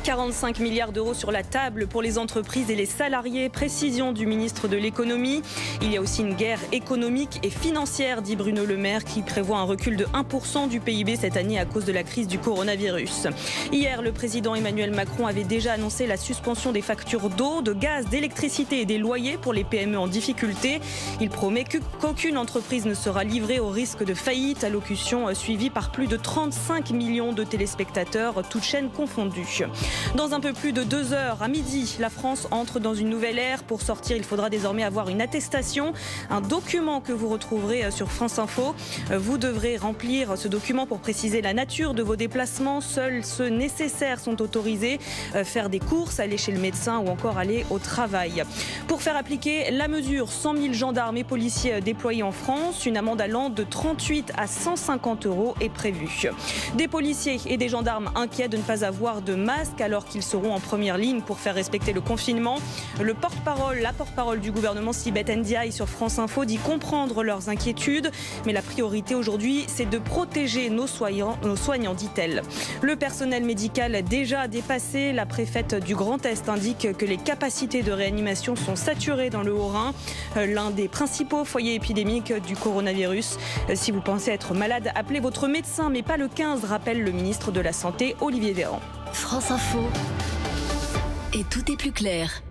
45 milliards d'euros sur la table pour les entreprises et les salariés. Précision du ministre de l'économie. Il y a aussi une guerre économique et financière, dit Bruno Le Maire, qui prévoit un recul de 1% du PIB cette année à cause de la crise du coronavirus. Hier, le président Emmanuel Macron avait déjà annoncé la suspension des factures d'eau, de gaz, d'électricité et des loyers pour les PME en difficulté. Il promet qu'aucune entreprise ne sera livrée au risque de faillite. Allocution suivie par plus de 35 millions de téléspectateurs, toutes chaînes confondues. Dans un peu plus de 2 heures, à midi, la France entre dans une nouvelle ère. Pour sortir, il faudra désormais avoir une attestation, un document que vous retrouverez sur France Info. Vous devrez remplir ce document pour préciser la nature de vos déplacements. Seuls ceux nécessaires sont autorisés. Faire des courses, aller chez le médecin ou encore aller au travail. Pour faire appliquer la mesure, 100 000 gendarmes et policiers déployés en France. Une amende allant de 38 à 150 € est prévue. Des policiers et des gendarmes inquiets de ne pas avoir de masque alors qu'ils seront en première ligne pour faire respecter le confinement. La porte-parole du gouvernement, Sibeth Ndiaye, sur France Info, dit comprendre leurs inquiétudes. Mais la priorité aujourd'hui, c'est de protéger nos soignants, dit-elle. Le personnel médical déjà dépassé. La préfète du Grand Est indique que les capacités de réanimation sont saturées dans le Haut-Rhin, l'un des principaux foyers épidémiques du coronavirus. Si vous pensez être malade, appelez votre médecin, mais pas le 15, rappelle le ministre de la Santé, Olivier Véran. France Info. Et tout est plus clair.